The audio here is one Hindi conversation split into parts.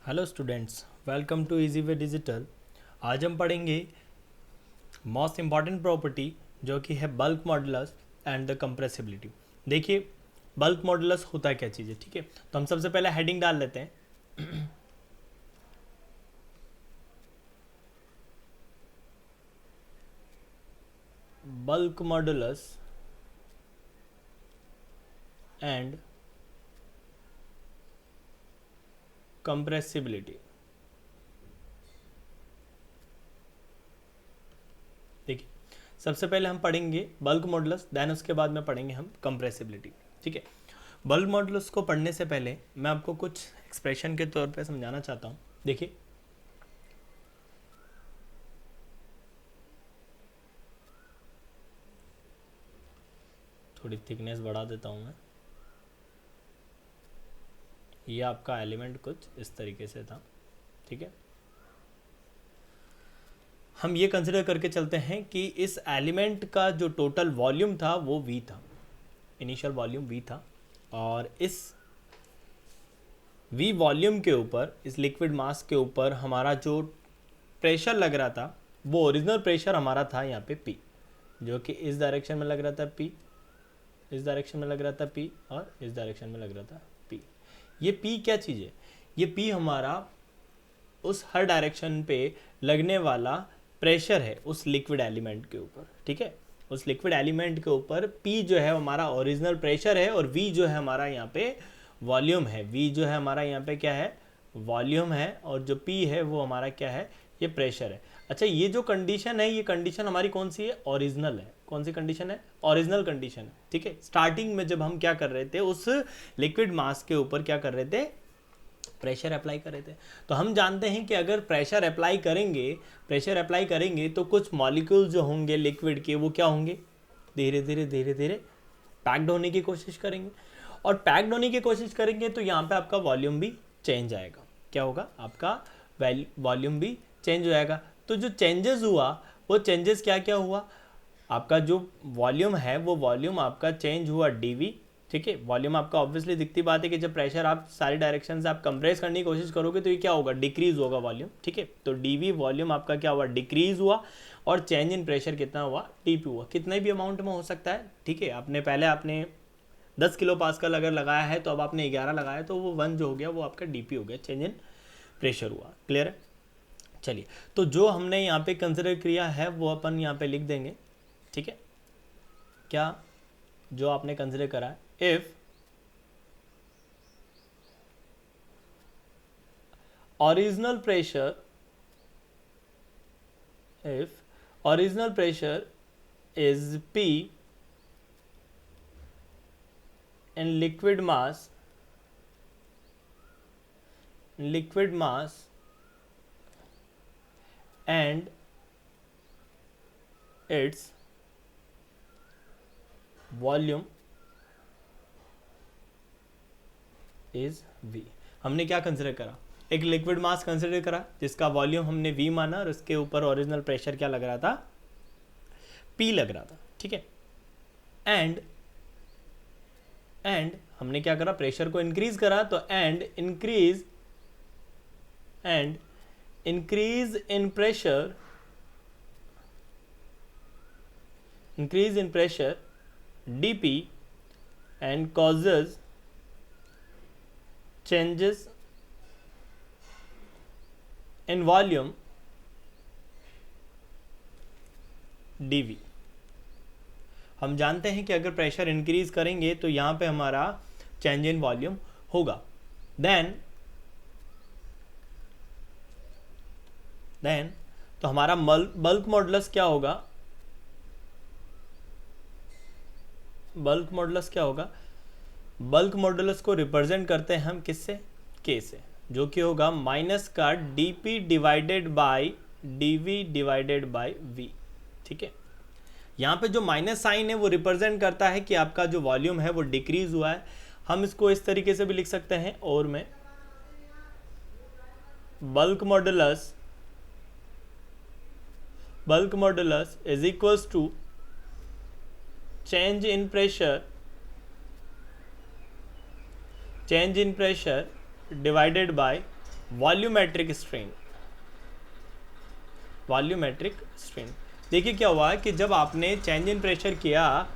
Hello students, welcome to easy way digital. आज हम पढ़ेंगे मोस्ट इम्पॉर्टेंट प्रॉपर्टी जो कि है bulk modulus and the compressibility. देखिए, बल्क मॉडुलस होता क्या चीज़ है, ठीक है। तो हम सबसे पहले हेडिंग डाल लेते हैं। Bulk modulus and compressibility. देखिए, सबसे पहले हम पढ़ेंगे बल्क मॉडुलस, देन उसके बाद में पढ़ेंगे हम कंप्रेसिबिलिटी, ठीक है। बल्क मॉडुलस को पढ़ने से पहले मैं आपको कुछ एक्सप्रेशन के तौर पे समझाना चाहता हूँ। देखिए, थोड़ी थिकनेस बढ़ा देता हूँ मैं। ये आपका एलिमेंट कुछ इस तरीके से था, ठीक है। हम ये कंसिडर करके चलते हैं कि इस एलिमेंट का जो टोटल वॉल्यूम था वो v था, इनिशियल वॉल्यूम v था, और इस v वॉल्यूम के ऊपर, इस लिक्विड मास के ऊपर हमारा जो प्रेशर लग रहा था वो ओरिजिनल प्रेशर हमारा था यहाँ पे p, जो कि इस डायरेक्शन में लग रहा था p, इस डायरेक्शन में लग रहा था p, और इस डायरेक्शन में लग रहा था p। ये p क्या चीज़ है? ये p हमारा उस हर डायरेक्शन पे लगने वाला प्रेशर है उस लिक्विड एलिमेंट के ऊपर, ठीक है। उस लिक्विड एलिमेंट के ऊपर P जो है हमारा ओरिजिनल प्रेशर है, और V जो है हमारा यहाँ पे वॉल्यूम है। V जो है हमारा यहाँ पे क्या है? वॉल्यूम है, और जो P है वो हमारा क्या है? ये प्रेशर है। अच्छा, ये जो कंडीशन है, ये कंडीशन हमारी कौन सी है? ओरिजिनल है। कौन सी कंडीशन है? ओरिजिनल कंडीशन है, ठीक है। स्टार्टिंग में जब हम क्या कर रहे थे, उस लिक्विड मास के ऊपर क्या कर रहे थे? प्रेशर अप्लाई कर रहे थे। तो हम जानते हैं कि अगर प्रेशर अप्लाई करेंगे तो कुछ मॉलिक्यूल जो होंगे लिक्विड के, वो क्या होंगे? धीरे धीरे धीरे धीरे पैक्ड होने की कोशिश करेंगे, और पैक्ड होने की कोशिश करेंगे तो यहाँ पे आपका वॉल्यूम भी चेंज आएगा। क्या होगा? आपका वॉल्यूम भी चेंज हो जाएगा। तो जो चेंजेस हुआ, वो चेंजेस क्या क्या हुआ? आपका जो वॉल्यूम है वो वॉल्यूम आपका चेंज हुआ dv, ठीक है। वॉल्यूम आपका ऑब्वियसली दिखती बात है कि जब प्रेशर आप सारी डायरेक्शन से आप कंप्रेस करने की कोशिश करोगे तो ये क्या होगा? डिक्रीज होगा वॉल्यूम, ठीक है। तो dv वॉल्यूम आपका क्या हुआ? डिक्रीज हुआ, और चेंज इन प्रेशर कितना हुआ? dp हुआ। कितने भी अमाउंट में हो सकता है, ठीक है। आपने 10 किलो पास्कल अगर लगाया है तो अब आपने 11 लगाया, तो वो 1 जो हो गया वो आपका dp हो गया, चेंज इन प्रेशर हुआ। क्लियर है? चलिए, तो जो हमने यहाँ पे कंसिडर किया है वो अपन यहाँ पे लिख देंगे, ठीक है। क्या जो आपने कंसिडर करा है? If original pressure if original pressure is P and liquid mass and its volume is V। हमने क्या कंसिडर करा? एक लिक्विड मास कंसिडर करा जिसका वॉल्यूम हमने V माना, और उसके ऊपर ओरिजिनल प्रेशर क्या लग रहा था? P लग रहा था, ठीक है। एंड हमने क्या करा? प्रेशर को इंक्रीज करा, तो increase in pressure dp and causes changes in volume dv। हम जानते हैं कि अगर प्रेशर इंक्रीज करेंगे तो यहाँ पे हमारा चेंज इन वॉल्यूम होगा। देन तो हमारा बल्क मॉडुलस क्या होगा? बल्क मॉडुलस को रिप्रेजेंट करते हैं हम किससे? k से, जो कि होगा माइनस का dp divided by dv divided by v, ठीक है। यहाँ पे जो माइनस साइन है वो रिप्रेजेंट करता है कि आपका जो वॉल्यूम है वो डिक्रीज हुआ है। हम इसको इस तरीके से भी लिख सकते हैं, और में bulk modulus is equals to change in pressure divided by volumetric strain, volumetric strain. देखिए क्या हुआ कि जब आपने चेंज इन प्रेशर किया,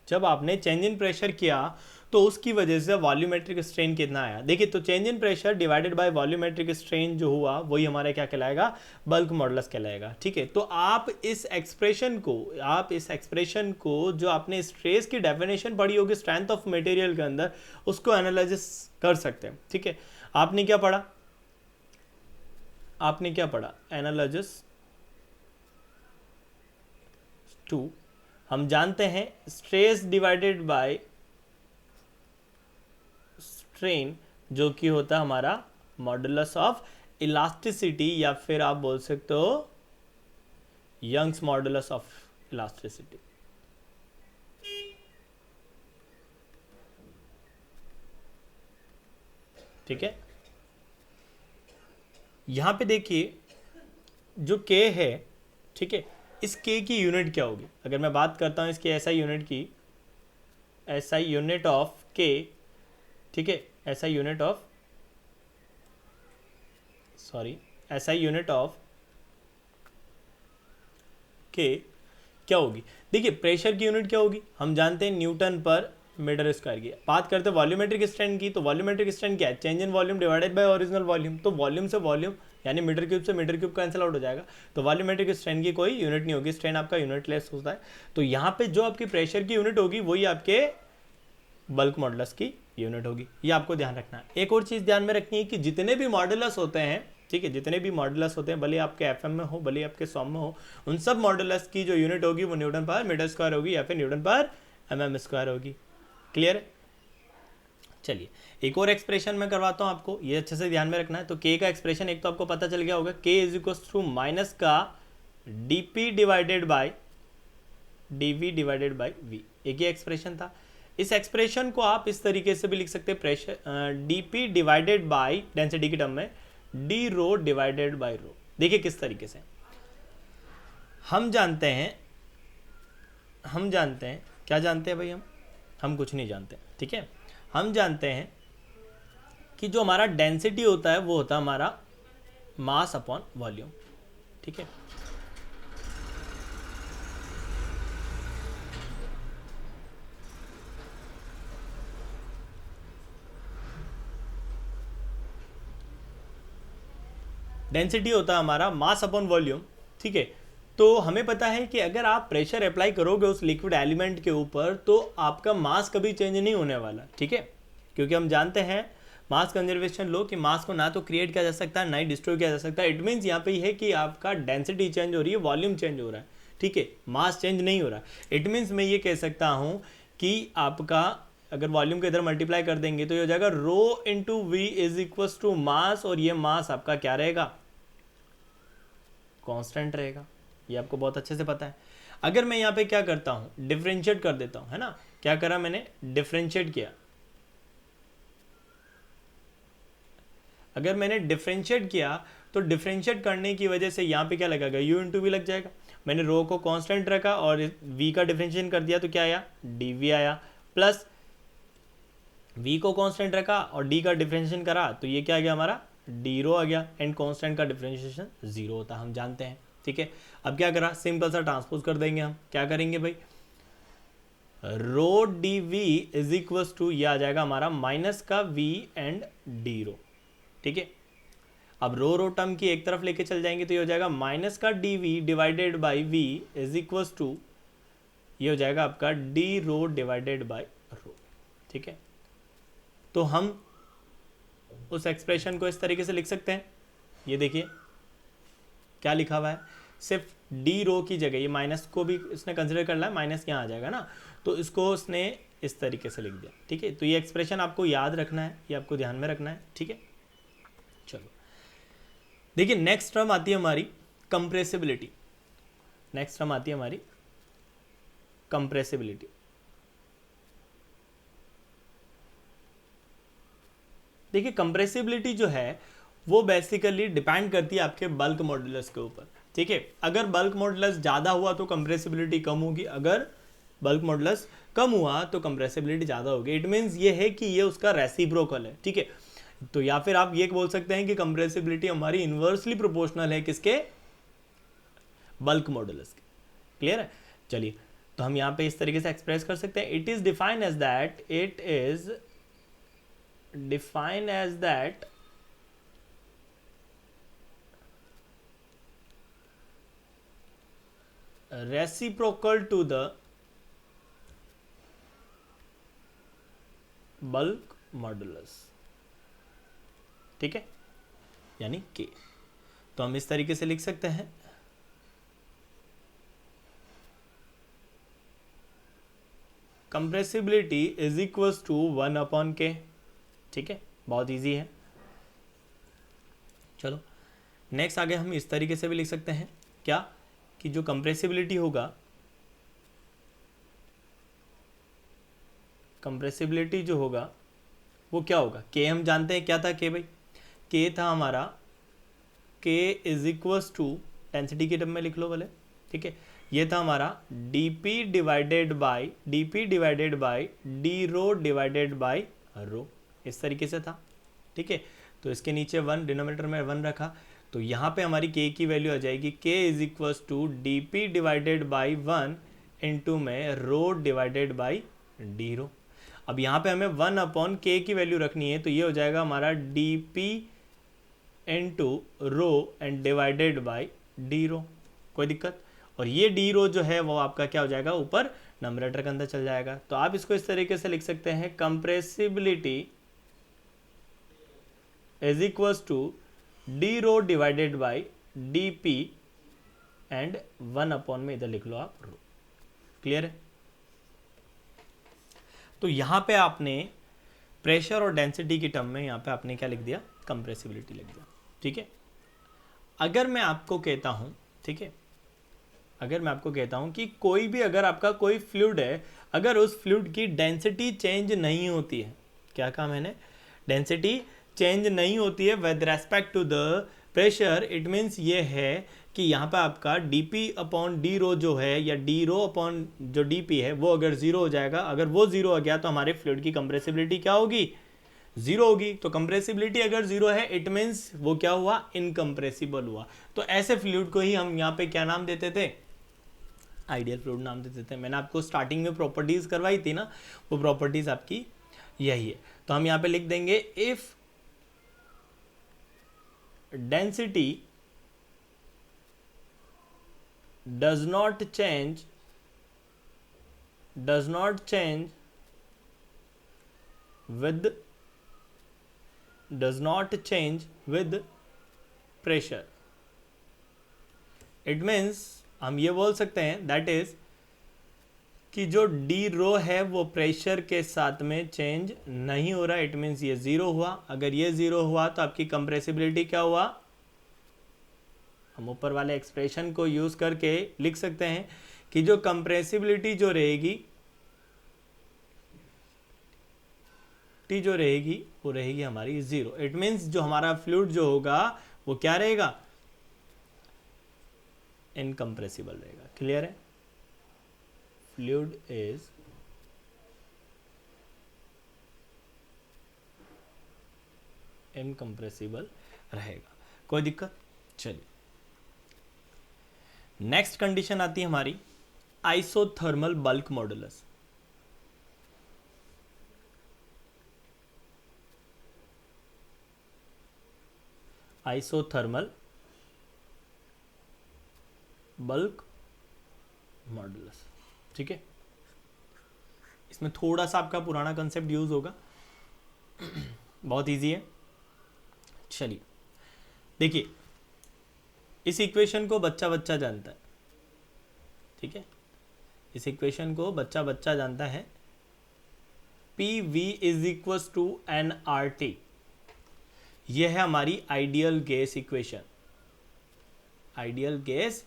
जब आपने चेंज इन प्रेशर किया तो उसकी वजह से वॉल्यूमेट्रिक स्ट्रेन कितना आया। देखिए तो change in pressure divided by volumetric strain जो हुआ वही हमारा क्या कहलाएगा, बल्क मॉडुलस कहलाएगा। ठीक है, तो आप इस एक्सप्रेशन को जो आपने स्ट्रेस की डेफिनेशन पढ़ी होगी स्ट्रेंथ ऑफ मटेरियल के अंदर, उसको एनालिसिस कर सकते हैं। ठीक है, आपने क्या पढ़ा, एनालिसिस 2। हम जानते हैं स्ट्रेस डिवाइडेड बाय स्ट्रेन जो कि होता है हमारा मॉडुलस ऑफ इलास्टिसिटी, या फिर आप बोल सकते हो यंग्स मॉडुलस ऑफ इलास्टिसिटी। ठीक है, यहां पे देखिए जो K है, ठीक है, इस K की यूनिट क्या होगी। अगर मैं बात करता हूं इसकी SI यूनिट की, SI यूनिट ऑफ K, ठीक है, SI यूनिट ऑफ K क्या होगी। देखिए प्रेशर की यूनिट क्या होगी, हम जानते हैं न्यूटन पर मीटर स्क्वायर की। बात करते हैं वॉल्यूमेट्रिक स्ट्रेन की, तो वॉल्यूमेट्रिक स्ट्रेन क्या है, change in volume divided by original volume. तो वॉल्यूम से वॉल्यूम यानी मीटर क्यूब से मीटर क्यूब कैंसिल आउट हो जाएगा, तो वॉल्यूमेट्रिक स्ट्रेन की कोई यूनिट नहीं होगी, स्ट्रेन आपका यूनिटलेस होता है। तो यहाँ पे जो आपकी प्रेशर की यूनिट होगी वही आपके बल्क मॉडुलस की यूनिट होगी, ये आपको ध्यान रखना है। एक और चीज़ ध्यान में रखनी है कि जितने भी मॉडुलस होते हैं, ठीक है, जितने भी मॉडुलस होते हैं, भले आपके FM में हो भले आपके सॉम में हो, उन सब मॉडुलस की जो यूनिट होगी वो न्यूटन पर मीटर स्क्वायर होगी या फिर न्यूटन पर mm स्क्वायर होगी। क्लियर है। चलिए एक और एक्सप्रेशन मैं करवाता हूँ आपको, ये अच्छे से ध्यान में रखना है। तो K का एक्सप्रेशन एक तो आपको पता चल गया होगा, K is equal to minus का dP divided by dV divided by V, एक ही एक्सप्रेशन था। इस एक्सप्रेशन को आप इस तरीके से भी लिख सकते हैं, pressure dP divided by density की टर्म में d रो डिवाइडेड बाय रो। देखिए किस तरीके से हम जानते हैं क्या जानते हैं भाई, हम कुछ नहीं जानते। ठीक है, हम जानते हैं कि जो हमारा डेंसिटी होता है वो होता है हमारा मास अपॉन वॉल्यूम। ठीक है, डेंसिटी होता है हमारा मास अपॉन वॉल्यूम। ठीक है, तो हमें पता है कि अगर आप प्रेशर अप्लाई करोगे उस लिक्विड एलिमेंट के ऊपर तो आपका मास कभी चेंज नहीं होने वाला। ठीक है, क्योंकि हम जानते हैं मास कंजर्वेशन लो कि मास को ना तो क्रिएट किया जा सकता है ना ही डिस्ट्रॉय किया जा सकता है। इट मीन्स यहाँ पे है कि आपका डेंसिटी चेंज हो रही है, वॉल्यूम चेंज हो रहा है। ठीक है, मास चेंज नहीं हो रहा। इट मीन्स मैं ये कह सकता हूँ कि आपका अगर वॉल्यूम को इधर मल्टीप्लाई कर देंगे तो ये हो जाएगा rho into V is equal to mass, और ये मास आपका क्या रहेगा, कांस्टेंट रहेगा। ये आपको बहुत अच्छे से पता है। अगर मैं यहाँ पे क्या करता हूँ, डिफरेंशिएट कर देता हूँ, है ना, क्या करा मैंने, डिफरेंशिएट किया। अगर मैंने डिफरेंशिएट किया तो डिफरेंशिएट करने की वजह से यहाँ पे क्या लगेगा, u इंटू वी लग जाएगा। मैंने रो को कांस्टेंट रखा और v का डिफरेंशिएशन कर दिया तो क्या आया, dv आया, प्लस v को कांस्टेंट रखा और d का डिफरेंशिएशन करा तो ये क्या आ गया हमारा, डी रो आ गया। एंड कांस्टेंट का डिफरेंशिएशन 0 होता है, हम जानते हैं। ठीक है, अब क्या करा, सिंपल सा ट्रांसपोज कर देंगे। हम क्या करेंगे भाई, rho d V is equal to ये आ जाएगा हमारा माइनस का v एंड डी रो। ठीक है, अब रो टर्म की एक तरफ लेके चल जाएंगे तो ये हो जाएगा माइनस का D V divided by V is equal to ये हो जाएगा आपका D rho divided by rho. ठीक है, तो हम उस एक्सप्रेशन को इस तरीके से लिख सकते हैं। ये देखिए क्या लिखा हुआ है, सिर्फ डी रो की जगह ये माइनस को भी इसने कंसिडर कर लिया, माइनस यहाँ आ जाएगा ना, तो इसको उसने इस तरीके से लिख दिया। ठीक है, तो ये एक्सप्रेशन आपको याद रखना है, ये आपको ध्यान में रखना है। ठीक है, चलो देखिए नेक्स्ट टर्म आती है हमारी कंप्रेसिबिलिटी। नेक्स्ट टर्म आती है हमारी कंप्रेसिबिलिटी। देखिए कंप्रेसिबिलिटी जो है वो बेसिकली डिपेंड करती है आपके बल्क मॉडुलस के ऊपर। ठीक है, अगर बल्क मॉडुलस ज़्यादा हुआ तो कंप्रेसिबिलिटी कम होगी, अगर बल्क मॉडुलस कम हुआ तो कंप्रेसिबिलिटी ज़्यादा होगी। इट मीन्स ये है कि ये उसका रेसिप्रोकल है, ठीक है। तो या फिर आप ये बोल सकते हैं कि कंप्रेसिबिलिटी हमारी इन्वर्सली प्रोपोर्शनल है किसके, बल्क मॉडुलस के। क्लियर है। चलिए, तो हम यहाँ पे इस तरीके से एक्सप्रेस कर सकते हैं, it is defined as that, it is defined as that reciprocal to the bulk modulus, ठीक है, यानी k। तो हम इस तरीके से लिख सकते हैं, compressibility is equals to 1/k, ठीक है, बहुत इजी है। चलो नेक्स्ट आगे हम इस तरीके से भी लिख सकते हैं, क्या कि जो कंप्रेसिबिलिटी होगा, कंप्रेसिबिलिटी जो होगा वो क्या होगा, के हम जानते हैं क्या था, के भाई के था हमारा, के इज इक्वल्स टू, डेंसिटी के टर्म में लिख लो भले, ठीक है, ये था हमारा dp divided by d rho divided by rho, इस तरीके से था, ठीक है। तो इसके नीचे 1, डिनोमिनेटर में 1 रखा, तो यहाँ पे हमारी k की वैल्यू आ जाएगी, k is equals to dp divided by 1 into में rho divided by D rho. अब यहाँ पे हमें 1/k की वैल्यू रखनी है, तो ये हो जाएगा हमारा dp into rho and divided by D rho, कोई दिक्कत। और ये डी रो जो है वो आपका क्या हो जाएगा, ऊपर नंबरेटर के अंदर चल जाएगा। तो आप इसको इस तरीके से लिख सकते हैं, compressibility is equals to D rho divided by D P and 1 में इधर लिख लो आप रो। क्लियर है। तो यहां पे आपने प्रेशर और डेंसिटी की टर्म में यहां पे आपने क्या लिख दिया, कंप्रेसिबिलिटी लिख दिया, ठीक है। अगर मैं आपको कहता हूं, ठीक है, अगर मैं आपको कहता हूं कि कोई भी, अगर आपका कोई फ्लूइड है, अगर उस फ्लूइड की डेंसिटी चेंज नहीं होती है, क्या कहा मैंने, डेंसिटी चेंज नहीं होती है with respect to the pressure, it means ये है कि यहाँ पे आपका dp अपॉन डी रो जो है, या डी रो अपॉन जो dp है वो अगर जीरो हो जाएगा, अगर वो जीरो हो गया तो हमारे फ्लूइड की कंप्रेसिबिलिटी क्या होगी, जीरो होगी। तो कंप्रेसिबिलिटी अगर जीरो है, इट मीन्स वो क्या हुआ, इनकंप्रेसिबल हुआ। तो ऐसे फ्लूइड को ही हम यहाँ पे क्या नाम देते थे, आइडियल फ्लूइड नाम देते थे। मैंने आपको स्टार्टिंग में प्रॉपर्टीज करवाई थी ना, वो प्रॉपर्टीज आपकी यही है। तो हम यहाँ पे लिख देंगे, if density does not change with pressure, it means हम ये बोल सकते हैं दैट इज कि जो डी रो है वो प्रेशर के साथ में चेंज नहीं हो रहा, इट मीन्स ये जीरो हुआ। अगर ये जीरो हुआ तो आपकी कंप्रेसिबिलिटी क्या हुआ, हम ऊपर वाले एक्सप्रेशन को यूज करके लिख सकते हैं कि जो कंप्रेसिबिलिटी जो रहेगी, टी जो रहेगी वो रहेगी हमारी जीरो। इट मीन्स जो हमारा फ्लूइड जो होगा वो क्या रहेगा, इनकंप्रेसिबल रहेगा। क्लियर है। फ्लूइड इज इनकंप्रेसिबल रहेगा, कोई दिक्कत। चलिए नेक्स्ट कंडीशन आती है हमारी isothermal bulk modulus. Isothermal bulk modulus, ठीक है। इसमें थोड़ा सा आपका पुराना कंसेप्ट यूज होगा, बहुत इजी है। चलिए देखिए, इस इक्वेशन को बच्चा बच्चा जानता है, ठीक है, इस इक्वेशन को बच्चा बच्चा जानता है। P V is equal to N R T, यह है हमारी ideal gas equation. Ideal gas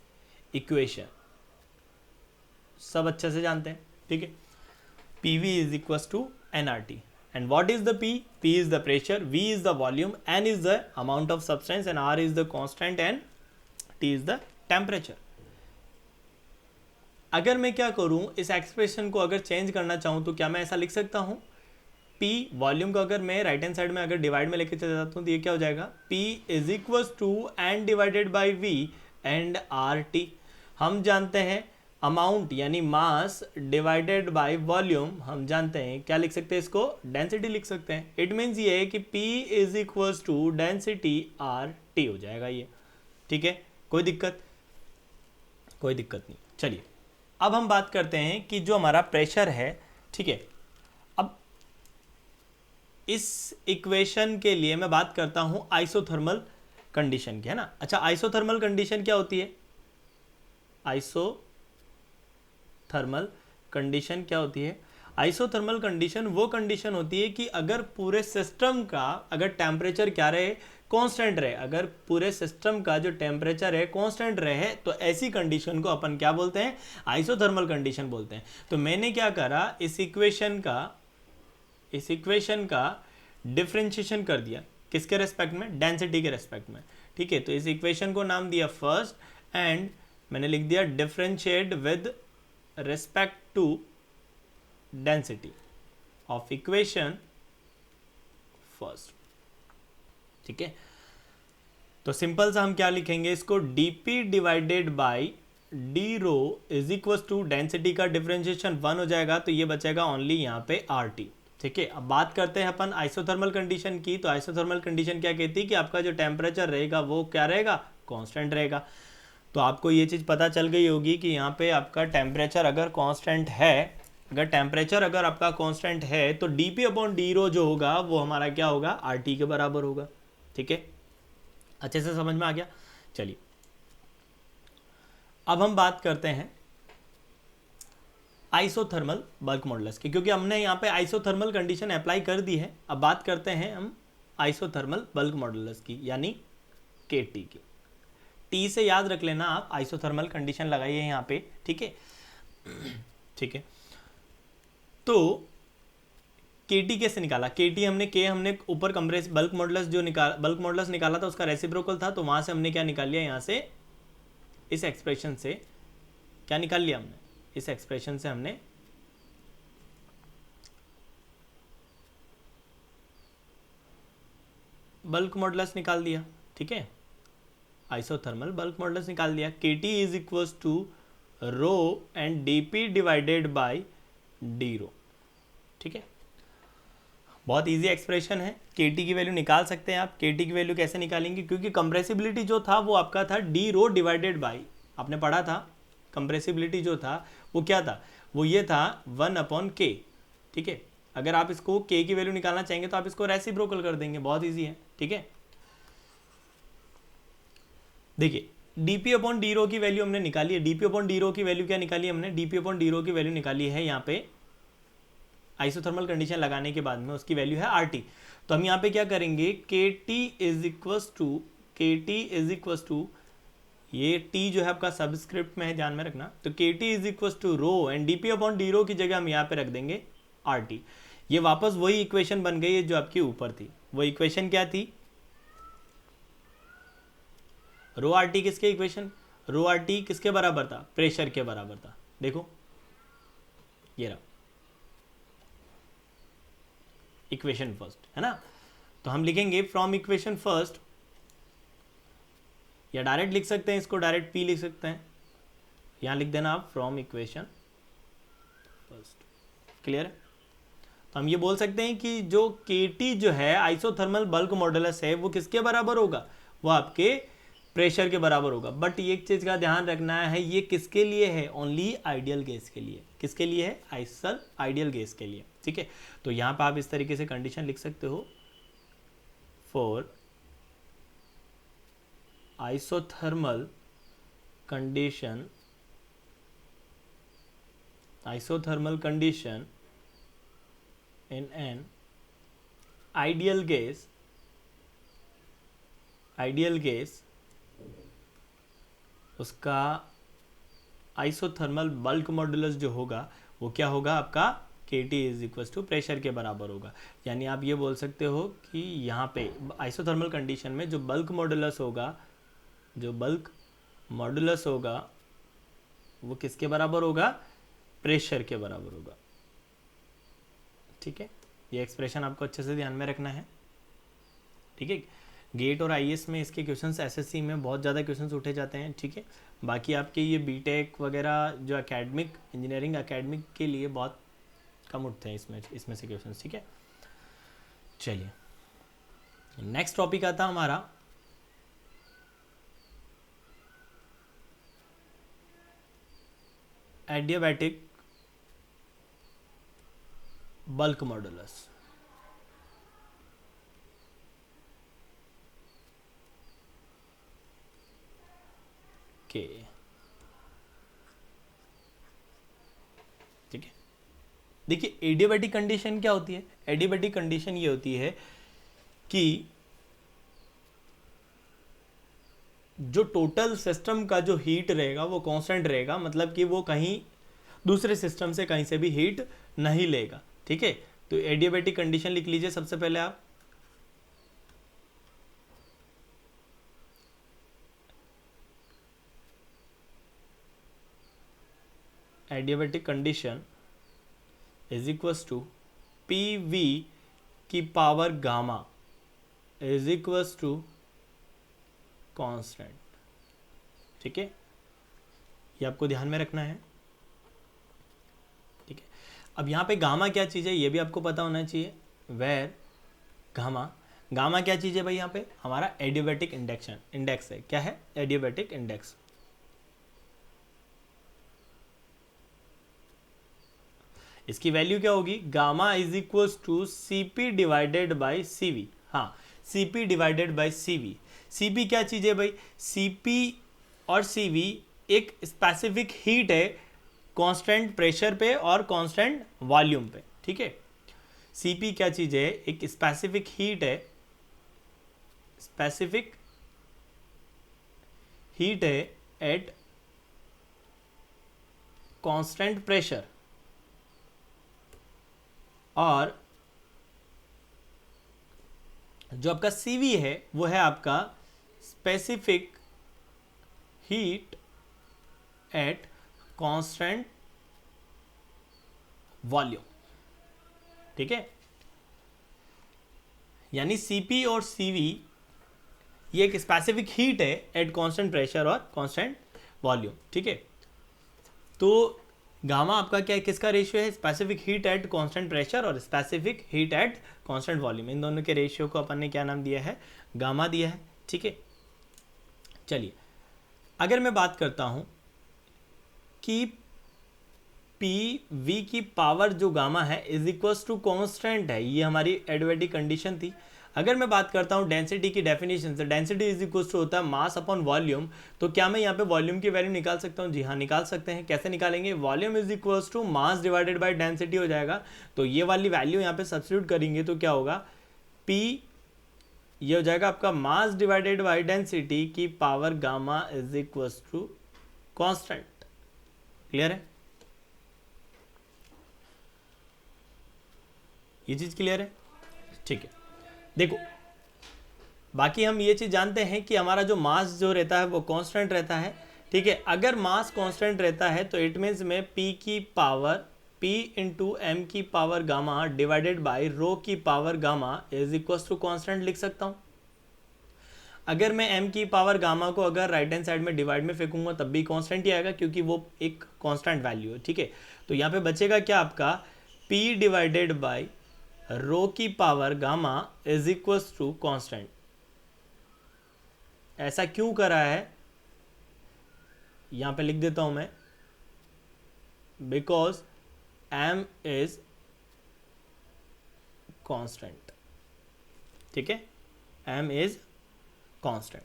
equation सब अच्छे से जानते हैं, ठीक है। P V is equal to N R T, and what is the P? P is the pressure, V is the volume, N is the amount of substance, and R is the constant, and T is the temperature. अगर मैं क्या करूं, इस एक्सप्रेशन को अगर चेंज करना चाहूं तो क्या मैं ऐसा लिख सकता हूं, P वॉल्यूम को अगर मैं राइट हैंड साइड में अगर डिवाइड में लेके चला जाता हूं तो ये क्या हो जाएगा, P is equal to N divided by V and RT। हम जानते हैं अमाउंट यानी मास डिवाइडेड बाय वॉल्यूम, हम जानते हैं क्या लिख सकते हैं इसको, डेंसिटी लिख सकते हैं। इट मीन्स ये है कि P is equal to density RT हो जाएगा ये, ठीक है। कोई दिक्कत नहीं। चलिए अब हम बात करते हैं कि जो हमारा प्रेशर है, ठीक है, अब इस इक्वेशन के लिए मैं बात करता हूं आइसोथर्मल कंडीशन की, है ना। अच्छा, आइसोथर्मल कंडीशन क्या होती है, आइसोथर्मल कंडीशन क्या होती है, आइसोथर्मल कंडीशन वो कंडीशन होती है कि अगर पूरे सिस्टम का अगर टेम्परेचर क्या रहे, कांस्टेंट रहे, अगर पूरे सिस्टम का जो टेम्परेचर है कांस्टेंट रहे, तो ऐसी कंडीशन को अपन क्या बोलते हैं, आइसोथर्मल कंडीशन बोलते हैं। तो मैंने क्या करा, इस इक्वेशन का डिफरेंशिएशन कर दिया, किसके रेस्पेक्ट में, डेंसिटी के रेस्पेक्ट में, ठीक है। तो इस इक्वेशन को नाम दिया फर्स्ट एंड मैंने लिख दिया differentiate with respect to density of equation first, ठीक है। तो सिंपल सा हम क्या लिखेंगे इसको, dp divided by D rho is equal to density का डिफरेंशिएशन 1 हो जाएगा, तो ये बचेगा ओनली यहाँ पे RT, ठीक है। अब बात करते हैं अपन आइसोथर्मल कंडीशन की। तो आइसोथर्मल कंडीशन क्या कहती है कि आपका जो टेम्परेचर रहेगा वो क्या रहेगा, कांस्टेंट रहेगा। तो आपको ये चीज़ पता चल गई होगी कि यहाँ पे आपका टेम्परेचर अगर कांस्टेंट है, अगर आपका कांस्टेंट है तो dp अपॉन डी रो जो होगा वो हमारा क्या होगा, RT के बराबर होगा, ठीक है। अच्छे से समझ में आ गया। चलिए अब हम बात करते हैं आइसोथर्मल बल्क मॉडुलस की, क्योंकि हमने यहाँ पे आइसोथर्मल कंडीशन अप्लाई कर दी है। अब बात करते हैं हम आइसोथर्मल बल्क मॉडुलस की, यानी KT की। T से याद रख लेना आप, आइसोथर्मल कंडीशन लगाइए यहाँ पे, ठीक है, ठीक है। तो KT कैसे निकाला, हमने ऊपर compress bulk modulus bulk modulus निकाला था, उसका रेसिप्रोकल था, तो वहां से हमने क्या निकाल लिया, यहाँ से इस एक्सप्रेशन से क्या निकाल लिया हमने, इस एक्सप्रेशन से हमने बल्क मॉडुलस निकाल दिया, ठीक है, आइसोथर्मल बल्क मॉडुलस निकाल दिया। KT is equal to rho and DP divided by d rho, ठीक है। बहुत इजी एक्सप्रेशन है, KT की वैल्यू निकाल सकते हैं आप। KT की वैल्यू कैसे निकालेंगे, क्योंकि कंप्रेसिबिलिटी जो था वो आपका था डी रो डिवाइडेड बाई, आपने पढ़ा था कंप्रेसिबिलिटी जो था वो क्या था, वो ये था 1/K, ठीक है। अगर आप इसको K की वैल्यू निकालना चाहेंगे तो आप इसको रेसिप्रोकल कर देंगे, बहुत ईजी है, ठीक है। देखिए dp अपॉन डी रो की वैल्यू हमने निकाली है, dp अपॉन डी रो की वैल्यू क्या निकाली हमने, dp अपॉन डी रो की वैल्यू निकाली है यहाँ पे आइसोथर्मल कंडीशन लगाने के बाद में, उसकी वैल्यू है RT। तो हम यहाँ पे क्या करेंगे, KT इज इक्वल टू ये T जो है आपका सबस्क्रिप्ट में है, ध्यान में रखना। तो KT is equal to rho and dp upon d rho की जगह हम यहाँ पे रख देंगे RT। ये वापस वही इक्वेशन बन गई है जो आपकी ऊपर थी। वो इक्वेशन क्या थी, रो RT किसके इक्वेशन, रो RT किसके बराबर था, प्रेशर के बराबर था। देखो ये रहा इक्वेशन फर्स्ट, है ना। तो हम लिखेंगे फ्रॉम इक्वेशन फर्स्ट, या डायरेक्ट लिख सकते हैं इसको, डायरेक्ट P लिख सकते हैं, यहां लिख देना आप फ्रॉम इक्वेशन फर्स्ट, क्लियर है। तो हम ये बोल सकते हैं कि जो KT जो है आइसोथर्मल बल्क मॉडुलस है वो किसके बराबर होगा, वो आपके प्रेशर के बराबर होगा। बट एक चीज का ध्यान रखना है, ये किसके लिए है, ओनली आइडियल गैस के लिए। किसके लिए है, आइडियल गैस के लिए, ठीक है। तो यहां पर आप इस तरीके से कंडीशन लिख सकते हो, for isothermal condition in an ideal gas उसका आइसोथर्मल बल्क मॉडुलस जो होगा वो क्या होगा आपका, KT is equal to pressure के बराबर होगा। यानी आप ये बोल सकते हो कि यहाँ पे आइसोथर्मल कंडीशन में जो बल्क मॉडुलस होगा वो किसके बराबर होगा, प्रेशर के बराबर होगा। ठीक है, ये एक्सप्रेशन आपको अच्छे से ध्यान में रखना है। ठीक है, गेट और आईएएस में इसके क्वेश्चंस, एसएससी में बहुत ज़्यादा क्वेश्चंस उठे जाते हैं। ठीक है, बाकी आपके ये बीटेक वगैरह जो एकेडमिक इंजीनियरिंग एकेडमिक के लिए बहुत कम उठते हैं इसमें से क्वेश्चंस। ठीक है, चलिए नेक्स्ट टॉपिक आता हमारा एडियाबैटिक बल्क मॉडुलस। के ठीक है, देखिए एडियाबैटिक कंडीशन क्या होती है। एडियाबैटिक कंडीशन ये होती है कि जो टोटल सिस्टम का जो हीट रहेगा वो कांस्टेंट रहेगा, मतलब कि वो कहीं दूसरे सिस्टम से कहीं से भी हीट नहीं लेगा। ठीक है, तो एडियाबैटिक कंडीशन लिख लीजिए सबसे पहले आप। Adiabatic condition is equals to P V की power gamma is equals to constant. ठीक है, ये आपको ध्यान में रखना है। ठीक है, अब यहाँ पे गामा क्या चीज़ है ये भी आपको पता होना चाहिए। वेर गामा क्या चीज़ है भाई, यहाँ पे हमारा एडियाबैटिक इंडेक्स है। क्या है, एडियाबैटिक इंडेक्स। इसकी वैल्यू क्या होगी, gamma is equals to CP divided by CV. हाँ, CP divided by CV. CP क्या चीज़ है भाई, सीपी और सीवी एक स्पेसिफिक हीट है कांस्टेंट प्रेशर पे और कांस्टेंट वॉल्यूम पे। ठीक है, सीपी क्या चीज़ है, एक स्पेसिफिक हीट है, स्पेसिफिक हीट है एट कांस्टेंट प्रेशर, और जो आपका सीवी है वो है आपका specific heat at constant volume. ठीक है, यानी सीपी और सीवी ये एक स्पेसिफिक हीट है एट कांस्टेंट प्रेशर और कांस्टेंट वॉल्यूम। ठीक है, तो गामा आपका क्या है, किसका रेशियो है, specific heat at constant pressure और specific heat at constant volume. इन दोनों के रेशियो को अपन ने क्या नाम दिया है, गामा दिया है। ठीक है, चलिए अगर मैं बात करता हूं कि पी वी की पावर जो गामा है इज इक्वल्स टू कांस्टेंट है, ये हमारी एडियाबैटिक कंडीशन थी। अगर मैं बात करता हूं डेंसिटी की डेफिनेशन से, डेंसिटी इज इक्वल्स टू होता है मास अपॉन वॉल्यूम। तो क्या मैं यहाँ पे वॉल्यूम की वैल्यू निकाल सकता हूँ, जी हाँ निकाल सकते हैं। कैसे निकालेंगे, volume is equals to mass divided by density हो जाएगा। तो ये वाली वैल्यू यहाँ पे सब्स्टिट्यूट करेंगे तो क्या होगा, पी ये हो जाएगा आपका मास डिवाइडेड बाय डेंसिटी की power gamma is equals to constant. Clear है, ये चीज क्लियर है। ठीक है, देखो बाकी हम ये चीज जानते हैं कि हमारा जो मास जो रहता है वो कांस्टेंट रहता है। ठीक है, अगर मास कांस्टेंट रहता है तो इट मीन्स में पी की पावर P इंटू एम की power gamma divided by rho की power gamma is equal to constant लिख सकता हूं। अगर मैं m की पावर गामा को अगर राइट हैंड साइड में डिवाइड में फेंकूंगा तब भी कांस्टेंट ही आएगा, क्योंकि वो एक कांस्टेंट वैल्यू है। ठीक है, तो यहाँ पे बचेगा क्या आपका, P डिवाइडेड बाई रो की power gamma is equal to constant. ऐसा क्यों करा है, यहां पे लिख देता हूं मैं, बिकॉज m इज कांस्टेंट। ठीक है, m इज कांस्टेंट।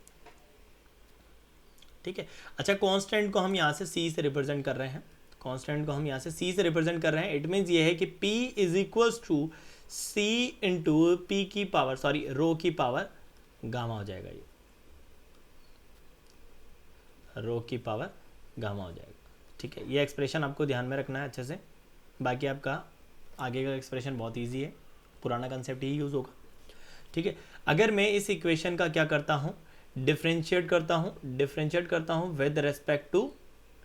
ठीक है, अच्छा कांस्टेंट को हम यहां से c से रिप्रेजेंट कर रहे हैं, कांस्टेंट को हम यहां से c से रिप्रेजेंट कर रहे हैं। इट मीन्स ये है कि p is equals to c into P की पावर सॉरी रो की पावर गामा हो जाएगा, ये रो की पावर गामा हो जाएगा। ठीक है, ये एक्सप्रेशन आपको ध्यान में रखना है अच्छे से। बाकी आपका आगे का एक्सप्रेशन बहुत इजी है, पुराना कंसेप्ट ही यूज़ होगा। ठीक है, अगर मैं इस इक्वेशन का क्या करता हूँ, डिफरेंशिएट करता हूँ with respect to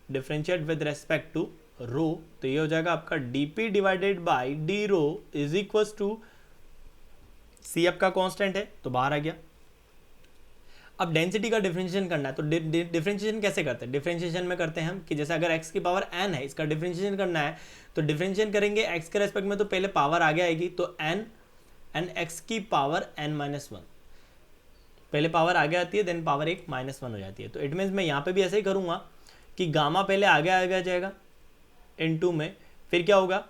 differentiate with respect to rho, तो ये हो जाएगा आपका dp divided by D rho is equal to C आपका कांस्टेंट है तो बाहर आ गया। अब डेंसिटी का डिफरेंशिएशन करना है, तो डिफरेंशिएशन कैसे करते हैं? डिफरेंशिएशन में करते हैं हम कि जैसे अगर x की पावर n है, इसका डिफरेंशिएशन करना है तो डिफरेंशिएशन करेंगे x के रेस्पेक्ट में, तो पहले पावर आगे आएगी तो n x की पावर n-1, पहले पावर आगे आती है देन पावर एक -1 हो जाती है। तो इट मीन्स मैं यहाँ पे भी ऐसे ही करूँगा कि गामा पहले आगे आ जाएगा n2 में, फिर क्या होगा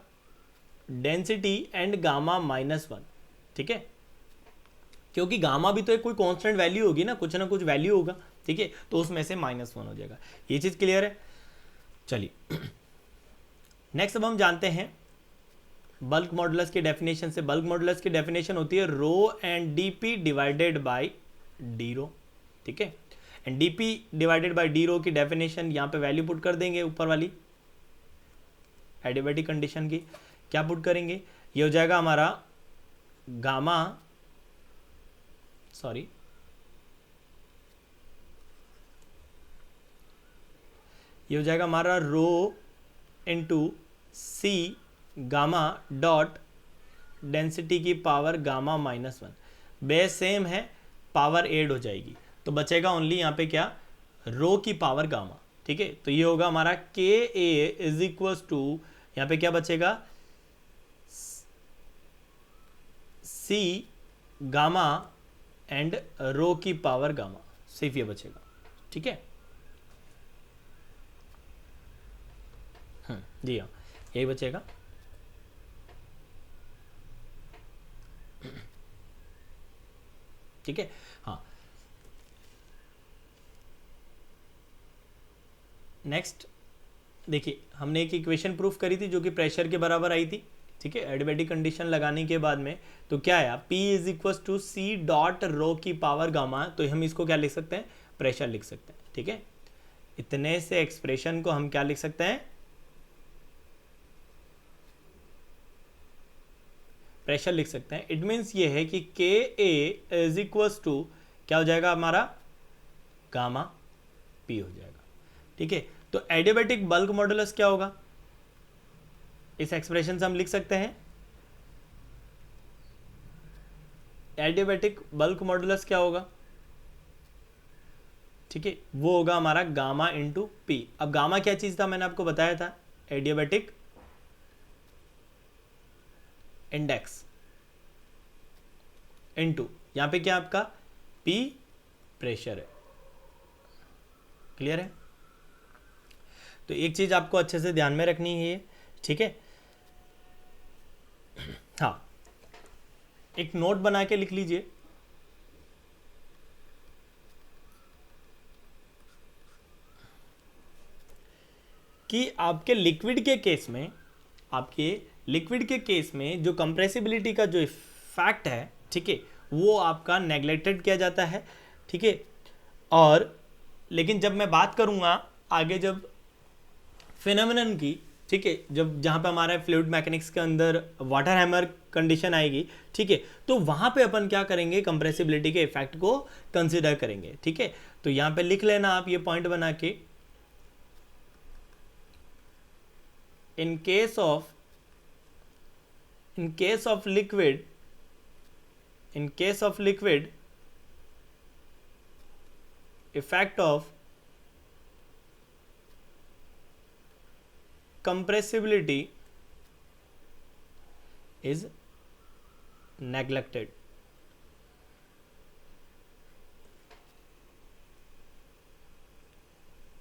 डेंसिटी एंड गामा -1, ठीक है, क्योंकि गामा भी तो एक कोई कांस्टेंट वैल्यू होगी ना कुछ वैल्यू होगा, ठीक है, तो उसमें से -1 हो जाएगा। ये चीज़ क्लियर है? चलिए नेक्स्ट अब हम जानते हैं बल्क मॉडुलस की डेफिनेशन से। बल्क मॉडुलस की डेफिनेशन होती है rho and DP divided by d rho, ठीक है, and DP divided by d rho की डेफिनेशन यहाँ पे वैल्यू पुट कर देंगे ऊपर वाली एडियाबैटिक कंडीशन की। क्या पुट करेंगे? ये हो जाएगा हमारा गामा, सॉरी ये हो जाएगा हमारा रो इंटू सी गामा डॉट डेंसिटी की पावर गामा -1, बेस सेम है, पावर एड हो जाएगी तो बचेगा ओनली यहाँ पे क्या, रो की पावर गामा, ठीक है, तो ये होगा हमारा के ए इज इक्वल टू, यहाँ पे क्या बचेगा सी गामा एंड रो की पावर गामा, सिर्फ ये बचेगा, ठीक है। जी हाँ यही बचेगा। ठीक है, हाँ नेक्स्ट देखिए हमने एक इक्वेशन प्रूफ करी थी जो कि प्रेशर के बराबर आई थी, ठीक है, एडियाबैटिक कंडीशन लगाने के बाद में तो क्या आया, P is equal to C dot rho की पावर गामा, तो हम इसको क्या लिख सकते हैं, प्रेशर लिख सकते हैं, ठीक है। इतने से एक्सप्रेशन को हम क्या लिख सकते हैं, प्रेशर लिख सकते हैं। इट मीन्स ये है कि के ए इज इक्वल टू क्या हो जाएगा हमारा, गामा पी हो जाएगा, ठीक है। तो एडियाबैटिक बल्क मॉडुलस क्या होगा, इस एक्सप्रेशन से हम लिख सकते हैं एडियाबैटिक बल्क मॉडुलस क्या होगा, ठीक है, वो होगा हमारा गामा इंटू पी। अब गामा क्या चीज था, मैंने आपको बताया था, एडियाबैटिक इंडेक्स इंटू यहां पे क्या आपका पी प्रेशर है, क्लियर है। तो एक चीज आपको अच्छे से ध्यान में रखनी है, ठीक है, हाँ एक नोट बना के लिख लीजिए, कि आपके लिक्विड के केस में, आपके लिक्विड के केस में जो कंप्रेसिबिलिटी का जो फैक्ट है, ठीक है, वो आपका नेग्लेक्टेड किया जाता है, ठीक है। और लेकिन जब मैं बात करूंगा आगे जब फिनोमेनन की, ठीक है, जब जहाँ पे हमारा फ्लूइड मैकेनिक्स के अंदर वाटर हैमर कंडीशन आएगी, ठीक है, तो वहाँ पे अपन क्या करेंगे, कंप्रेसिबिलिटी के इफेक्ट को कंसिडर करेंगे, ठीक है। तो यहाँ पे लिख लेना आप ये पॉइंट बना के, in case of liquid effect of compressibility is neglected.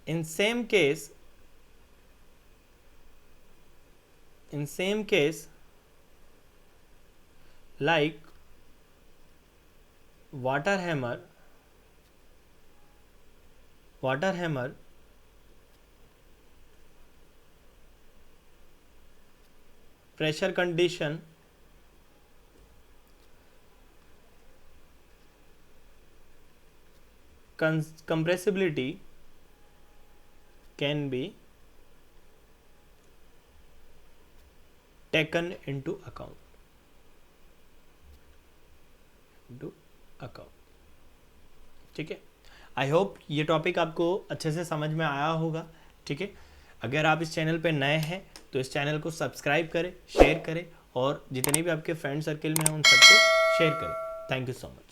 In same case like water hammer pressure condition compressibility can be taken into account, ठीक है। आई होप ये टॉपिक आपको अच्छे से समझ में आया होगा, ठीक है। अगर आप इस चैनल पे नए हैं तो इस चैनल को सब्सक्राइब करें, शेयर करें और जितने भी आपके फ्रेंड सर्किल में हैं उन सबको शेयर करें। Thank you so much.